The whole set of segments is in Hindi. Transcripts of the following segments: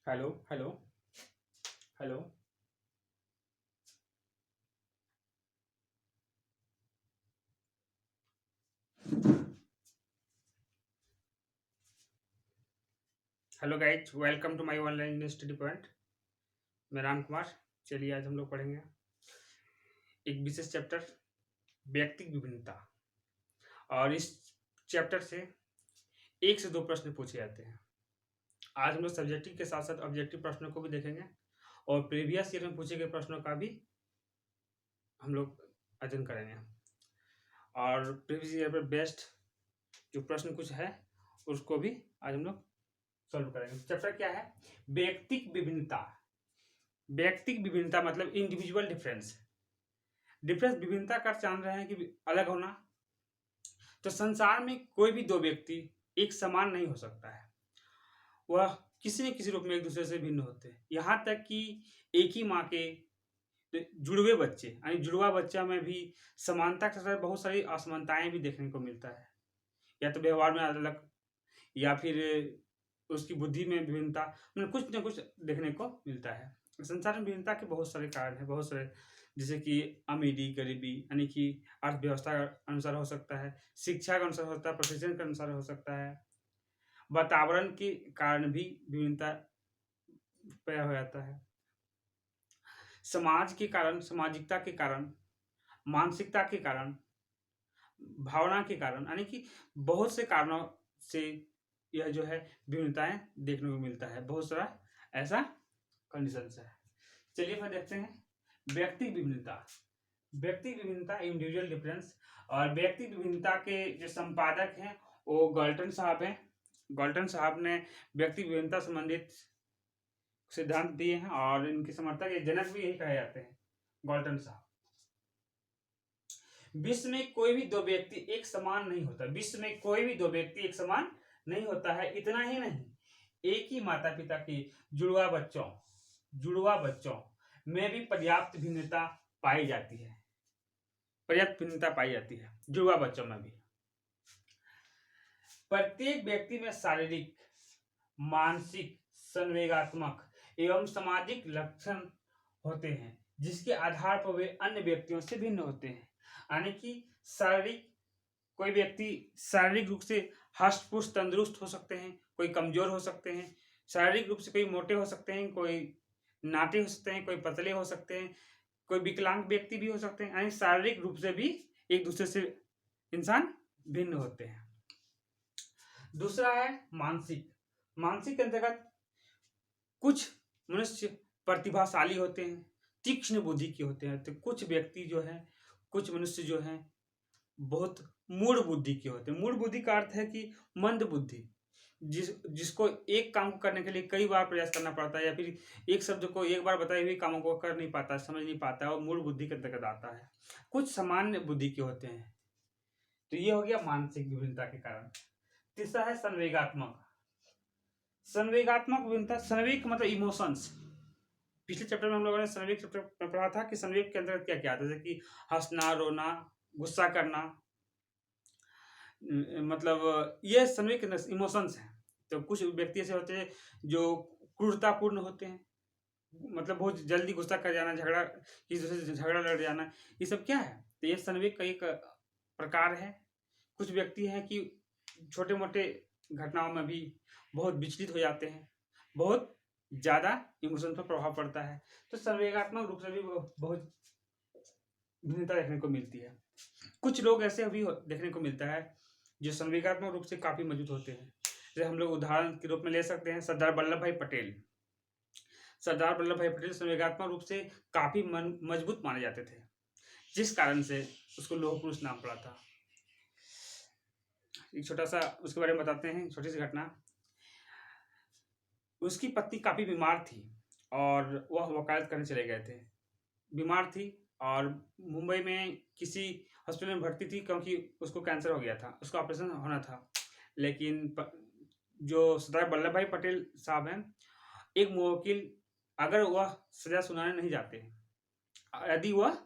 Hello hello hello. Hello guys, welcome to my online study point. मैं राम कुमार। चलिए आज हम लोग पढ़ेंगे एक विशेष चैप्टर, व्यक्तिक विभिन्नता। और इस चैप्टर से एक से दो प्रश्न पूछे जाते हैं। आज हम लोग सब्जेक्टिव के साथ साथ ऑब्जेक्टिव प्रश्नों को भी देखेंगे और प्रीवियस ईयर में पूछे गए प्रश्नों का भी हम लोग अध्ययन करेंगे। और प्रीवियस ईयर पर बेस्ट जो प्रश्न कुछ है उसको भी आज हम लोग सॉल्व करेंगे। चैप्टर क्या है? व्यक्तिक विभिन्नता। व्यक्तिक विभिन्नता मतलब इंडिविजुअल डिफरेंस। विभिन्नता का जान रहे हैं कि अलग होना। तो संसार में कोई भी दो व्यक्ति एक समान नहीं हो सकता है, वह किसी न किसी रूप में एक दूसरे से भिन्न होते हैं। यहाँ तक कि एक ही माँ के जुड़वे बच्चे यानी जुड़वा बच्चा में भी समानता के साथ बहुत सारी असमानताएं भी देखने को मिलता है। या तो व्यवहार में अलग, या फिर उसकी बुद्धि में विभिन्नता, मतलब कुछ न कुछ देखने को मिलता है। संसार में विभिन्नता के बहुत सारे कारण हैं, बहुत सारे, जैसे कि अमीरी गरीबी यानी कि अर्थव्यवस्था के अनुसार हो सकता है, शिक्षा के अनुसार हो सकता है, प्रोफेशन के अनुसार हो सकता है, वातावरण के कारण भी विभिन्नता पैदा हो जाता है, समाज के कारण, सामाजिकता के कारण, मानसिकता के कारण, भावना के कारण, यानी कि बहुत से कारणों से यह जो है विभिन्नताएं देखने को मिलता है। बहुत सारा ऐसा कंडीशंस है। चलिए फिर देखते हैं व्यक्तिक विभिन्नता। व्यक्तिक विभिन्नता इंडिविजुअल डिफरेंस। और व्यक्तिक विभिन्नता के जो संपादक हैं वो गॉल्टन साहब हैं। गॉल्टन साहब ने व्यक्तिक विभिन्नता संबंधित सिद्धांत दिए हैं और इनके समर्थक या जनक भी यही कहे जाते हैं, गॉल्टन साहब। विश्व में कोई भी दो व्यक्ति एक समान नहीं होता। विश्व में कोई भी दो व्यक्ति एक समान नहीं होता है। इतना ही नहीं, एक ही माता पिता के जुड़वा बच्चों में भी पर्याप्त भिन्नता पाई जाती है। पर्याप्त भिन्नता पाई जाती है जुड़वा बच्चों में भी। प्रत्येक व्यक्ति में शारीरिक, मानसिक, संवेगात्मक एवं सामाजिक लक्षण होते हैं जिसके आधार पर वे अन्य व्यक्तियों से भिन्न होते हैं। यानी कि शारीरिक, कोई व्यक्ति शारीरिक रूप से हष्ट पुष्ट तंदुरुस्त हो सकते हैं, कोई कमजोर हो सकते हैं। शारीरिक रूप से कोई मोटे हो सकते हैं, कोई नाटे हो सकते हैं, कोई पतले हो सकते हैं, कोई विकलांग व्यक्ति भी हो सकते हैं। यानी शारीरिक रूप से भी एक दूसरे से इंसान भिन्न होते हैं। दूसरा है मानसिक। मानसिक के अंतर्गत कुछ मनुष्य प्रतिभाशाली होते हैं, तीक्ष्ण बुद्धि के होते हैं, तो कुछ व्यक्ति जो है, कुछ मनुष्य जो है बहुत मूढ़ बुद्धि के होते हैं। मूढ़ बुद्धि का अर्थ है कि मंद बुद्धि, जिसको एक काम को करने के लिए कई बार प्रयास करना पड़ता है, या फिर एक शब्द को एक बार बताए हुए कामों को कर नहीं पाता, समझ नहीं पाता, और मूढ़ बुद्धि के अंतर्गत आता है। कुछ सामान्य बुद्धि के होते हैं। तो ये हो गया मानसिक विभिन्नता के कारण। तीसरा है संवेगात्मक। संवेगात्मक विभिन्नता, संवेग मतलब इमोशंस। पिछले चैप्टर में हम लोगों ने संवेग चैप्टर में पढ़ा था कि संवेग के अंतर्गत क्या क्या आता है, जैसे कि हंसना, रोना, गुस्सा करना, मतलब ये संवेग के अंदर इमोशंस हैं। तो कुछ व्यक्ति ऐसे होते हैं जो क्रूरतापूर्ण होते हैं, मतलब बहुत जल्दी गुस्सा कर जाना, झगड़ा, किसी दूसरे से झगड़ा लड़ जाना, ये सब क्या है? तो ये संवेग का एक प्रकार है। कुछ व्यक्ति हैं कि छोटे मोटे घटनाओं में भी बहुत विचलित हो जाते हैं, बहुत ज्यादा इमोशन पर प्रभाव पड़ता है। तो संवेगात्मक रूप से भी बहुत भिन्नता देखने को मिलती है। कुछ लोग ऐसे भी देखने को मिलता है जो संवेगात्मक रूप से काफी मजबूत होते हैं। जैसे हम लोग उदाहरण के रूप में ले सकते हैं सरदार वल्लभ भाई पटेल। सरदार वल्लभ भाई पटेल संवेगात्मक रूप से काफी मजबूत माने जाते थे, जिस कारण से उसको लौह पुरुष नाम पड़ा था। एक छोटा सा उसके बारे में बताते हैं, छोटी सी घटना। उसकी पत्नी काफी बीमार थी और वह वकालत करने चले गए थे। बीमार थी और मुंबई में किसी हॉस्पिटल में भर्ती थी, क्योंकि उसको कैंसर हो गया था, उसका ऑपरेशन होना था। लेकिन जो सरदार वल्लभ भाई पटेल साहब हैं, एक मुवक्किल, अगर वह सजा सुनाने नहीं जाते, यदि वह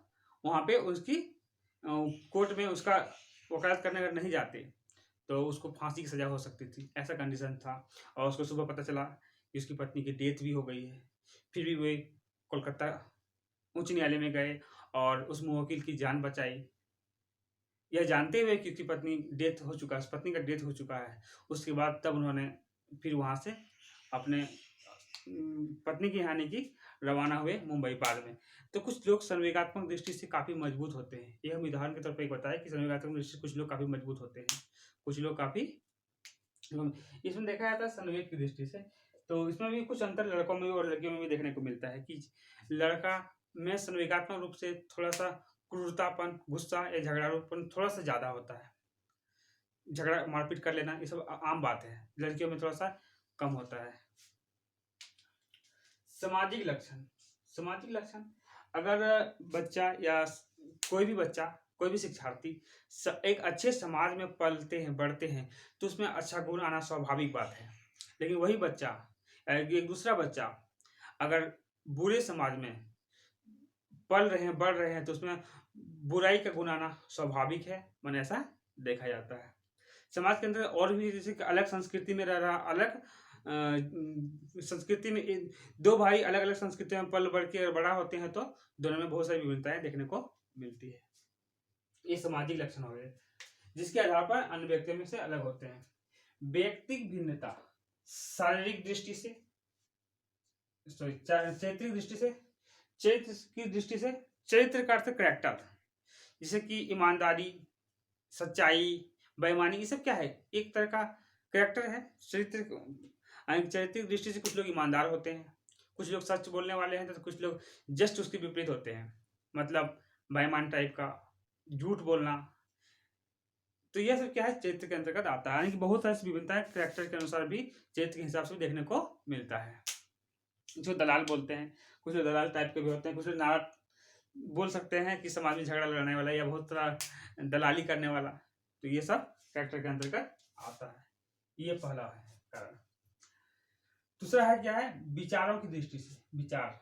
वहाँ पे उसकी कोर्ट में उसका वकालत करने अगर नहीं जाते, तो उसको फांसी की सजा हो सकती थी, ऐसा कंडीशन था। और उसको सुबह पता चला कि उसकी पत्नी की डेथ भी हो गई है, फिर भी वे कोलकाता उच्च न्यायालय में गए और उस मुवक्किल की जान बचाई। यह जानते हुए कि उसकी पत्नी डेथ हो चुका है, पत्नी का डेथ हो चुका है, उसके बाद तब उन्होंने फिर वहाँ से अपने पत्नी की हानि की रवाना हुए मुंबई बाद में। तो कुछ लोग संवेगात्मक दृष्टि से काफ़ी मजबूत होते हैं। ये हम उदाहरण के तौर पे एक बताया कि संवेगात्मक दृष्टि से कुछ लोग काफ़ी मजबूत होते हैं, कुछ लोग काफ़ी इसमें देखा जाता है संवेग की दृष्टि से। तो इसमें भी कुछ अंतर लड़कों में और लड़कियों में भी देखने को मिलता है कि लड़का में संवेगात्मक रूप से थोड़ा-सा क्रूरतापन, गुस्सा या झगड़ालूपन थोड़ा-सा ज़्यादा होता है। झगड़ा मारपीट कर लेना ये सब आम बात है। लड़कियों में थोड़ा-सा कम होता है। सामाजिक लक्षण, सामाजिक लक्षण अगर बच्चा या कोई भी बच्चा, कोई भी शिक्षार्थी एक अच्छे समाज में पलते हैं, बढ़ते हैं, तो उसमें अच्छा गुण आना स्वाभाविक बात है। लेकिन वही बच्चा एक दूसरा बच्चा अगर बुरे समाज में पल रहे हैं, बढ़ रहे हैं, तो उसमें बुराई का गुण आना स्वाभाविक है, माने ऐसा देखा जाता है। समाज के अंदर और भी जैसे कि अलग संस्कृति में रह रहा, अलग संस्कृति में दो भाई अलग-अलग संस्कृति में पल बढ़ के बड़ा होते हैं, तो दोनों में बहुत सारी विभिन्नताएं देखने को मिलती है। ये सामाजिक लक्षण हो गए, जिसके आधार पर अन्य व्यक्तियों में से अलग होते हैं। व्यक्तिक भिन्नता शारीरिक दृष्टि से, चैत्रिक दृष्टि से, चरित्र की दृष्टि से, चरित्र का अर्थ कैरेक्टर, जैसे कि ईमानदारी, सच्चाई, बेईमानी, ये सब क्या है? एक तरह का कैरेक्टर है। चारित्रिक दृष्टि से कुछ लोग ईमानदार होते हैं, कुछ लोग सच बोलने वाले हैं, तो कुछ लोग जस्ट उसके विपरीत होते हैं, मतलब बेईमान टाइप का, झूठ बोलना। तो यह सब क्या है? चरित्र के अंतर्गत आता है। यानी कि बहुत सारी विभिन्नताएं कैरेक्टर के अनुसार भी, चरित्र के हिसाब से भी देखने को मिलता है। जो दलाल बोलते हैं, कुछ लोग दलाल टाइप के भी होते हैं, कुछ लोग नारा बोल सकते हैं कि समाज में झगड़ा लड़ने वाला या बहुत सारा दलाली करने वाला। तो ये सब कैरेक्टर के अंतर्गत आता है। ये पहला है कारण। दूसरा है क्या है? विचारों की दृष्टि से, विचार।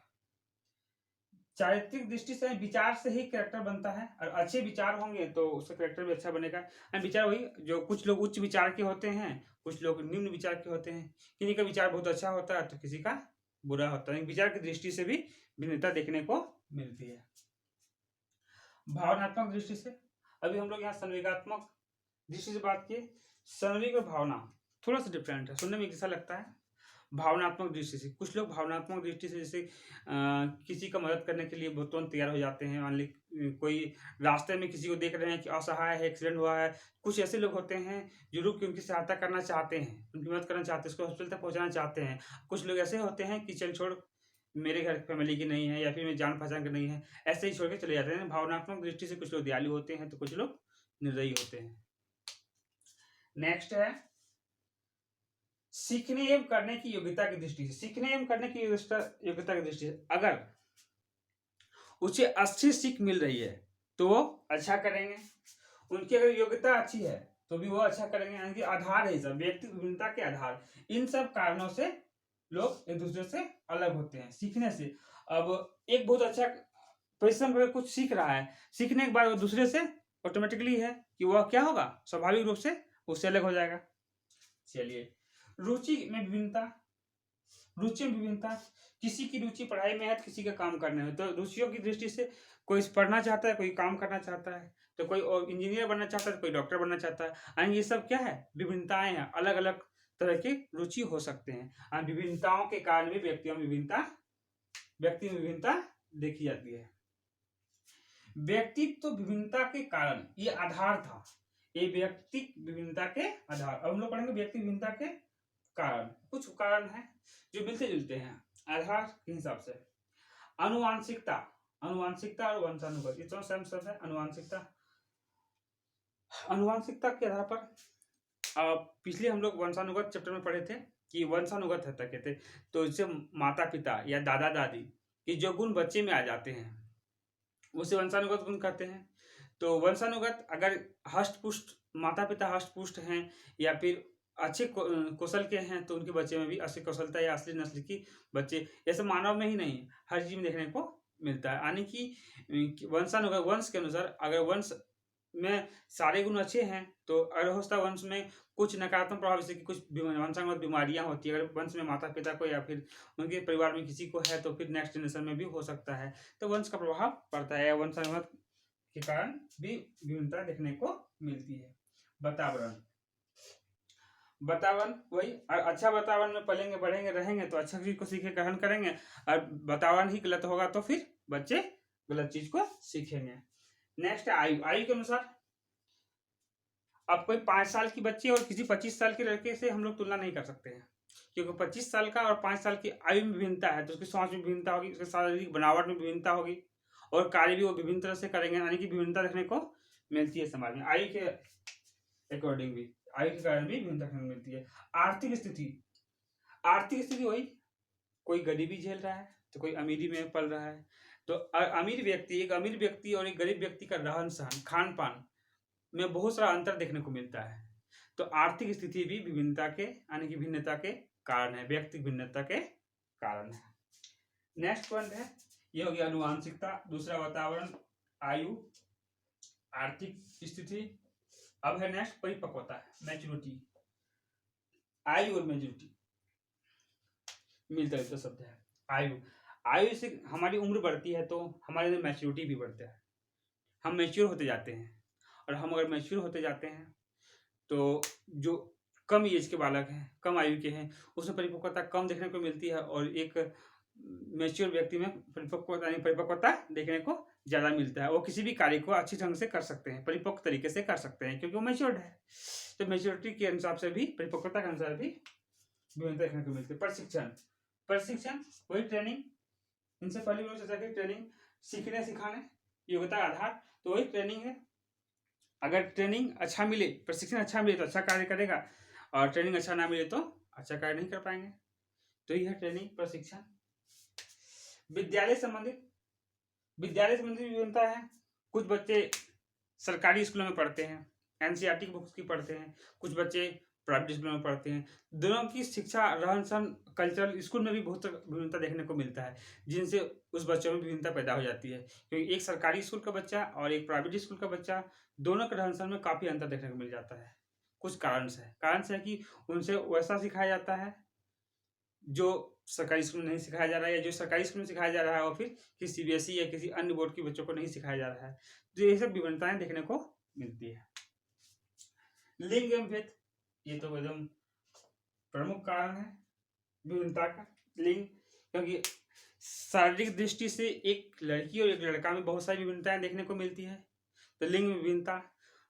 चारित्रिक दृष्टि से विचार से ही कैरेक्टर बनता है, और अच्छे विचार होंगे तो उसका कैरेक्टर भी अच्छा बनेगा। विचार वही, जो कुछ लोग उच्च विचार के होते हैं, कुछ लोग निम्न विचार के होते हैं। किसी का विचार बहुत अच्छा होता है तो किसी का बुरा होता है। विचार की दृष्टि से भी भिन्नता देखने को मिलती है। भावनात्मक दृष्टि से, अभी हम लोग यहाँ संवेगात्मक दृष्टि से बात किए। संवेग और भावना थोड़ा सा डिफरेंट है, सुनने में एक जैसा लगता है। भावनात्मक दृष्टि से कुछ लोग भावनात्मक दृष्टि से जैसे किसी का मदद करने के लिए तुरंत तैयार हो जाते हैं। मान ली कोई रास्ते में किसी को देख रहे हैं कि असहाय है, एक्सीडेंट हुआ है, कुछ ऐसे लोग होते हैं जो रुक के उनकी सहायता करना चाहते हैं, उनकी मदद करना चाहते हैं, उसको हॉस्पिटल तक पहुंचाना चाहते हैं। कुछ लोग ऐसे होते हैं कि चल छोड़, मेरे घर फैमिली की नहीं है या फिर मेरी जान पहचान की नहीं है, ऐसे ही छोड़ के चले जाते हैं। भावनात्मक दृष्टि से कुछ लोग दयालु होते हैं तो कुछ लोग निर्दयी होते हैं। नेक्स्ट है सीखने एवं करने की योग्यता की दृष्टि से। सीखने एवं करने की योग्यता की दृष्टि से अगर उसे अच्छी सीख मिल रही है तो वो अच्छा करेंगे, उनकी अगर योग्यता अच्छी है तो भी वो अच्छा करेंगे। यानी कि आधार है सब, व्यक्ति विभिन्नता के आधार। इन सब कारणों से लोग एक दूसरे से अलग होते हैं सीखने से। अब एक बहुत अच्छा परिश्रम करके कुछ सीख रहा है, सीखने के बाद वो दूसरे से ऑटोमेटिकली है कि वह क्या होगा, स्वाभाविक रूप से उससे अलग हो जाएगा। चलिए, रुचि में विभिन्नता। रुचि में विभिन्नता, किसी की रुचि पढ़ाई में है तो किसी का काम करने में। तो रुचियों की दृष्टि से कोई पढ़ना चाहता है, कोई काम करना चाहता है, तो कोई इंजीनियर बनना चाहता है, तो कोई डॉक्टर बनना चाहता है। यानी ये सब क्या है? विभिन्नताएं हैं, अलग अलग तरह की रुचि हो सकते हैं। विभिन्नताओं के कारण भी व्यक्ति में विभिन्नता देखी जाती है। व्यक्तित्व विभिन्नता के कारण, ये आधार था, ये व्यक्ति विभिन्नता के आधार। अब हम लोग पढ़ेंगे व्यक्ति विभिन्नता के कारण। कुछ कारण है जो मिलते जुलते हैं आधार के हिसाब से। अनुवांशिकता, अनुवांशिकता और वंशानुगत, ये दोनों सेम शब्द है। अनुवांशिकता, अनुवांशिकता के आधार पर पिछले हम लोग वंशानुगत चैप्टर में पढ़े थे कि वंशानुगत है कहते, तो इससे माता पिता या दादा दादी के जो गुण बच्चे में आ जाते हैं उसे वंशानुगत गुण कहते हैं। तो वंशानुगत अगर हष्ट पुष्ट माता पिता हष्ट पुष्ट हैं या फिर अच्छे कौशल के हैं तो उनके बच्चे में भी असली कौशलता या असली नस्ल की बच्चे, जैसे मानव में ही नहीं हर जीव में देखने को मिलता है। यानी कि वंशानुगत, वंश के अनुसार अगर वंश में सारे गुण अच्छे हैं, तो अगर हो सकता है वंश में कुछ नकारात्मक प्रभाव, जैसे कि कुछ वंशानुगत बीमारियां होती है, अगर वंश में माता पिता को या फिर उनके परिवार में किसी को है, तो फिर नेक्स्ट जनरेशन में भी हो सकता है, तो वंश का प्रभाव पड़ता है, वंशानुगत के कारण भी विभिन्नता देखने को मिलती है। वातावरण, वातावरण वही अच्छा वातावरण में पलेंगे बढ़ेंगे रहेंगे तो अच्छा चीज को सीखे ग्रहण करेंगे, और वातावरण ही गलत होगा तो फिर बच्चे गलत चीज को सीखेंगे। नेक्स्ट आयु, आयु के अनुसार अब कोई 5 साल की बच्ची और किसी 25 साल के लड़के से हम लोग तुलना नहीं कर सकते हैं, क्योंकि 25 साल का और 5 साल की आयु में विभिन्नता है, तो उसकी सोच में विभिन्नता होगी, उसके शारीरिक बनावट में विभिन्नता होगी, और कार्य भी वो विभिन्न तरह से करेंगे, यानी कि विभिन्नता देखने को मिलती है समाज में। आयु के अकॉर्डिंग भी, आयु के कारण भी विभिन्नता देखने को मिलती है। आर्थिक स्थिति, आर्थिक स्थिति वही, कोई गरीबी झेल रहा है तो कोई अमीरी में पल रहा है, तो अमीर व्यक्ति, एक अमीर व्यक्ति और एक गरीब व्यक्ति का रहन सहन खान पान में बहुत सारा अंतर देखने को मिलता है, तो आर्थिक स्थिति भी विभिन्नता के यानी कि भिन्नता के कारण है, व्यक्तिगत भिन्नता के कारण है। नेक्स्ट पॉइंट है, ये हो गया अनुवांशिकता, दूसरा वातावरण, आयु, आर्थिक स्थिति। अब है नेक्स्ट परिपक्वता, मैच्योरिटी। आयु और मैच्योरिटी मिलता जुलता शब्द है। आयु, आयु से हमारी उम्र बढ़ती है तो हमारे अंदर मैच्योरिटी भी बढ़ता है, हम मैच्योर होते जाते हैं, और हम अगर मैच्योर होते जाते हैं तो जो कम एज के बालक हैं, कम आयु के हैं, उसमें परिपक्वता कम देखने को मिलती है, और एक मैच्योर व्यक्ति में परिपक्वता देखने को ज़्यादा मिलता है, वो किसी भी कार्य को अच्छी ढंग से कर सकते हैं, परिपक्व तरीके से कर सकते हैं, क्योंकि वो मैच्योर्ड है। तो मैच्योरिटी के अनुसार से भी, परिपक्वता के अनुसार भी विभिन्नता देखने को मिलती है। प्रशिक्षण, प्रशिक्षण वही ट्रेनिंग, इनसे पहले भी चर्चा की, ट्रेनिंग सीखने सिखाने योग्यता आधार, तो वही ट्रेनिंग है। अगर ट्रेनिंग अच्छा मिले, प्रशिक्षण अच्छा मिले तो अच्छा कार्य करेगा, और ट्रेनिंग अच्छा ना मिले तो अच्छा कार्य नहीं कर पाएंगे, तो यह है ट्रेनिंग प्रशिक्षण। विद्यालय संबंधित, विद्यालय संबंधित विभिन्नता है, कुछ बच्चे सरकारी स्कूलों में पढ़ते हैं, एनसीईआरटी की बुक्स की पढ़ते हैं, कुछ बच्चे प्राइवेट स्कूलों में पढ़ते हैं, दोनों की शिक्षा रहन सहन कल्चरल स्कूल में भी बहुत विभिन्नता देखने को मिलता है, जिनसे उस बच्चों में विभिन्नता पैदा हो जाती है, क्योंकि एक सरकारी स्कूल का बच्चा और एक प्राइवेट स्कूल का बच्चा, दोनों के रहन सहन में काफ़ी अंतर देखने को मिल जाता है। कुछ कारण से है कि उनसे वैसा सिखाया जाता है जो सरकारी स्कूल में नहीं सिखाया जा रहा है, या जो सरकारी स्कूल में सिखाया जा रहा है वो फिर किसी सीबीएसई या किसी अन्य बोर्ड के बच्चों को नहीं सिखाया जा रहा है, तो ये सब विभिन्नताएं देखने को मिलती है। लिंग एवं भेद, ये तो एकदम प्रमुख कारण है विभिन्नता का, लिंग, क्योंकि शारीरिक दृष्टि से एक लड़की और एक लड़का में बहुत सारी विभिन्नताएं देखने को मिलती है, तो लिंग में विभिन्नता।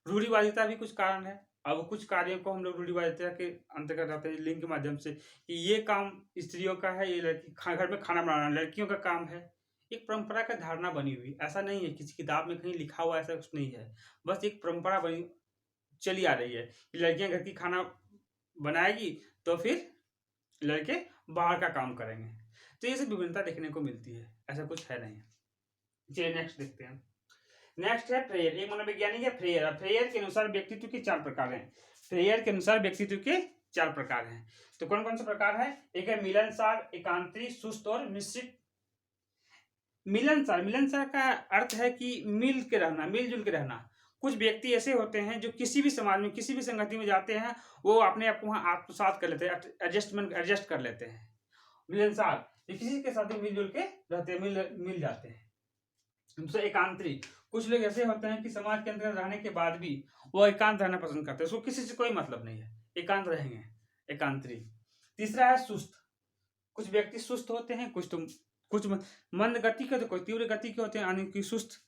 रूढ़िवादिता भी कुछ कारण है, अब कुछ कार्यों को हम लोग रूढ़िवादिता के अंतर्गत आते हैं लिंग के माध्यम से, कि ये काम स्त्रियों का है, ये लड़की घर में खाना बनाना लड़कियों का काम है, एक परंपरा का धारणा बनी हुई, ऐसा नहीं है किसी किताब में कहीं लिखा हुआ, ऐसा कुछ नहीं है, बस एक परंपरा बनी चली आ रही है कि लड़कियां घर की खाना बनाएगी तो फिर लड़के बाहर का काम करेंगे, तो ये सब विभिन्नता देखने को मिलती है, ऐसा कुछ है नहीं। चलिए नेक्स्ट देखते हैं। नेक्स्ट है फ्रेयर, एक मनोवैज्ञानिक है फ्रेयर। फ्रेयर के अनुसार व्यक्तित्व के 4 प्रकार हैं। फ्रेयर के अनुसार व्यक्तित्व के 4 प्रकार हैं, तो कौन कौन से प्रकार है? एक है मिलनसार, एकांतरी, सुस्त और मिश्रित। मिलनसार, मिलनसार का अर्थ है कि मिल के रहना, मिलजुल के रहना। कुछ व्यक्ति ऐसे होते हैं जो किसी भी समाज में, किसी भी संगति में जाते हैं, वो अपने आप को वहां आत्मसात कर लेते हैं, एडजस्ट कर लेते हैं। मिलनसार, ये किसी के साथ मिलजुल के रहते हैं, मिल जाते हैं। दूसरा एकांतरी, कुछ लोग ऐसे होते हैं कि समाज के अंदर रहने के बाद भी वो एकांत रहना पसंद करते हैं, उसको किसी से कोई मतलब नहीं है, एकांत रहेंगे, एकांतरी। तीसरा है सुस्त, कुछ व्यक्ति सुस्त होते हैं, कुछ मंद गति के, तो कोई तीव्र गति के होते हैं, यानी कि सुस्त।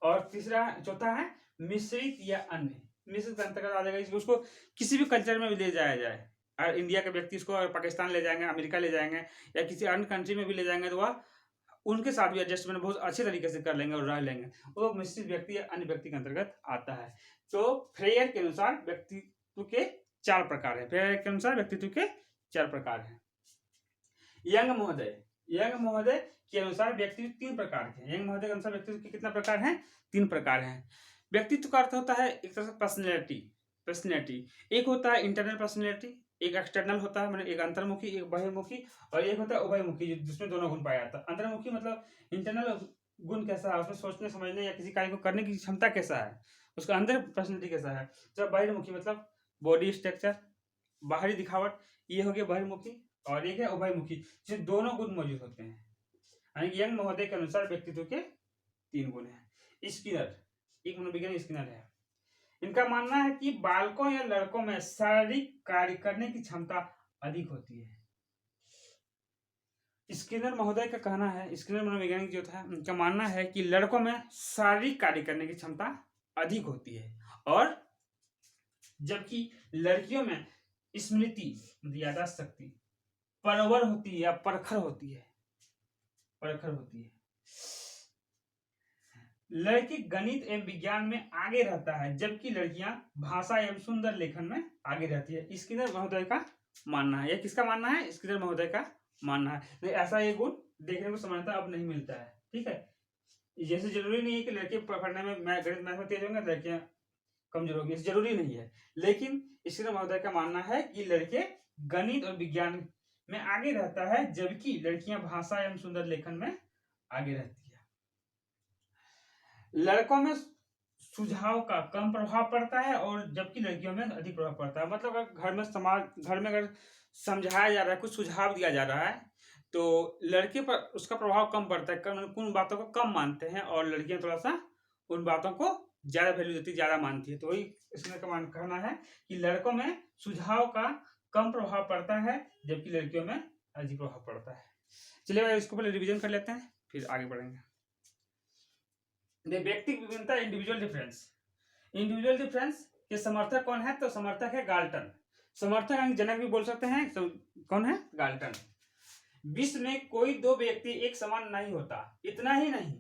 और तीसरा चौथा है मिश्रित या अन्य। मिश्रित के अंतर्गत आ जाएगा, उसको किसी भी कल्चर में भी ले जाया जाए, अगर इंडिया के व्यक्ति इसको पाकिस्तान ले जाएंगे, अमेरिका ले जाएंगे, या किसी अन्य कंट्री में भी ले जाएंगे, तो वह उनके साथ भी एडजस्टमेंट बहुत अच्छे तरीके से कर लेंगे और रह लेंगे, वो मिश्रित व्यक्ति या अन्य व्यक्ति के अंतर्गत आता है। तो फ्रेयर के अनुसार व्यक्तित्व के 4 प्रकार है, फ्रेयर के अनुसार व्यक्तित्व के 4 प्रकार है। यंग महोदय, यंग महोदय के अनुसार व्यक्तित्व 3 प्रकार के हैं। यंग महोदय के अनुसार व्यक्तित्व के कितना प्रकार हैं? 3 प्रकार हैं। व्यक्तित्व का अर्थ होता है एक तरह से पर्सनैलिटी, पर्सनैलिटी। एक होता है इंटरनल पर्सनैलिटी, एक एक्सटर्नल होता है, मतलब एक अंतर्मुखी, एक बहिर्मुखी, और एक होता है उभयमुखी, जिसमें दोनों गुण पाया जाता है। अंतर्मुखी मतलब इंटरनल गुण कैसा है, उसमें सोचने समझने या किसी कार्य को करने की क्षमता कैसा है, उसका अंदर पर्सनैलिटी कैसा है। जब बहिर्मुखी मतलब बॉडी स्ट्रक्चर, बाहरी दिखावट, ये हो गया बहिर्मुखी, और एक है उभयमुखी, जिसमें दोनों गुण मौजूद होते हैं। यानी यंग महोदय के अनुसार व्यक्तित्व के 3 गुण हैं। स्किनर, एक मनोविज्ञानी स्किनर है, इनका मानना है कि बालकों या लड़कों में शारीरिक कार्य करने की क्षमता अधिक होती है। स्किनर महोदय का कहना है, स्किनर मनोवैज्ञानिक जो था, उनका मानना है कि लड़कों में शारीरिक कार्य करने की क्षमता अधिक होती है, और जबकि लड़कियों में स्मृति, याददाश्त शक्ति परवर होती है या परखर होती है, लड़की गणित एवं विज्ञान में आगे रहता है, जबकि लड़कियां भाषा एवं सुंदर लेखन में आगे रहती है। स्किनर महोदय का मानना है। यह किसका मानना है? स्किनर महोदय का मानना है। तो ऐसा ये गुण देखने को सामान्यतः अब नहीं मिलता है। ठीक है, जैसे जरूरी नहीं है कि लड़के पढ़ने में गणित मैथ में तेज होंगे, लड़कियां कमजोर होगी, जरूरी नहीं है। लेकिन स्किनर महोदय का मानना है कि लड़के गणित और विज्ञान में आगे रहता है, जबकि लड़कियां भाषा एवं सुंदर लेखन में आगे रहती है। लड़कों में सुझाव का कम प्रभाव पड़ता है, और जबकि लड़कियों में अधिक प्रभाव पड़ता है। मतलब अगर घर में अगर समझाया जा रहा है, कुछ सुझाव दिया जा रहा है, तो लड़के पर उसका प्रभाव कम पड़ता है, उन बातों को कम मानते हैं, और लड़कियां थोड़ा सा उन बातों को ज्यादा वैल्यू देती, ज्यादा मानती है। तो वही इसमें कहना है कि लड़कों में सुझाव का कम प्रभाव पड़ता है, जबकि लड़कियों में अधिक प्रभाव पड़ता है। चलिए इसको पहले रिविजन कर लेते हैं, फिर आगे बढ़ेंगे। व्यक्तिगत विभिन्नता, इंडिविजुअल डिफरेंस। इंडिविजुअल डिफरेंस के समर्थक कौन है? तो समर्थक है गाल्टन। समर्थक यानी जनक भी बोल सकते हैं। तो कौन है? गाल्टन। विश्व में कोई दो व्यक्ति एक समान नहीं होता। इतना ही नहीं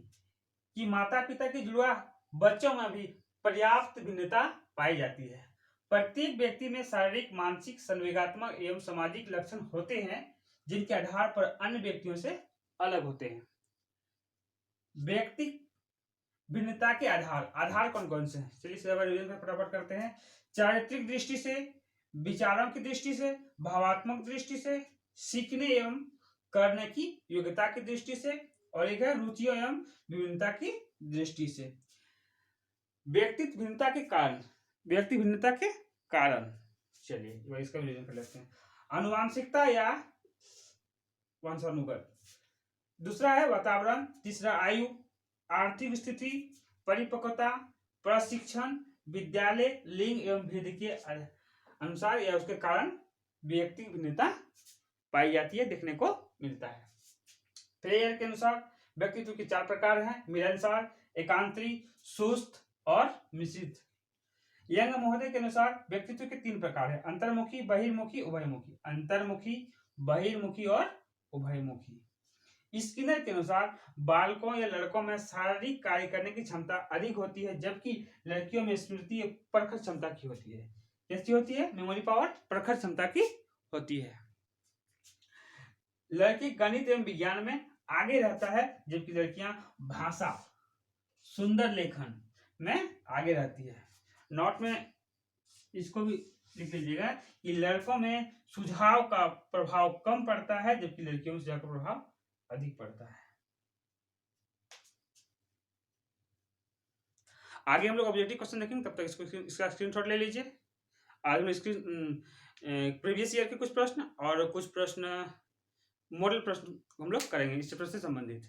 कि माता पिता के जुड़वा बच्चों में भी पर्याप्त भिन्नता पाई जाती है। प्रत्येक व्यक्ति में शारीरिक, मानसिक, संवेगात्मक एवं सामाजिक लक्षण होते हैं, जिनके आधार पर अन्य व्यक्तियों से अलग होते हैं। व्यक्ति भिन्नता के आधार कौन कौन से हैं? चलिए रिवीजन फटाफट करते हैं। चारित्रिक दृष्टि से, विचारों की दृष्टि से, भावात्मक दृष्टि से, सीखने एवं करने की योग्यता की दृष्टि से, और एक है रुचियों एवं विभिन्नता की दृष्टि से। व्यक्ति भिन्नता के कारण, चलिए इसका रिवीजन कर लेते हैं। आनुवांशिकता या वंशानुगत, दूसरा है वातावरण, तीसरा आयु, आर्थिक स्थिति, परिपक्वता, प्रशिक्षण, विद्यालय, लिंग एवं भेद के अनुसार या उसके कारण व्यक्ति भिन्नता पाई जाती है, देखने को मिलता है। प्रेयर के अनुसार व्यक्तित्व के 4 प्रकार हैं: मिलनसार, एकांतरी, सुस्त और मिश्रित। यंग महोदय के अनुसार व्यक्तित्व के 3 प्रकार हैं: अंतर्मुखी, बहिर्मुखी, उभयमुखी। अंतर्मुखी, बहिर्मुखी और उभयमुखी। स्किनर के अनुसार बालकों या लड़कों में शारीरिक कार्य करने की क्षमता अधिक होती है, जबकि लड़कियों में स्मृति परखर क्षमता की होती है। कैसी होती है? मेमोरी पावर परखर क्षमता की होती है। लड़के गणित एवं विज्ञान में आगे रहता है, जबकि लड़कियां भाषा, सुंदर लेखन में आगे रहती है। नोट में इसको भी लिख लीजिएगा कि लड़कों में सुझाव का प्रभाव कम पड़ता है, जबकि लड़कियों में सुझाव का प्रभाव अधिक पड़ता है। आगे हम लोग ऑब्जेक्टिव क्वेश्चन देखेंगे, तब तक इसका स्क्रीनशॉट ले लीजिए। आज में प्रीवियस ईयर के कुछ प्रश्न और कुछ प्रश्न मॉडल प्रश्न हम लोग करेंगे इस चैप्टर से संबंधित।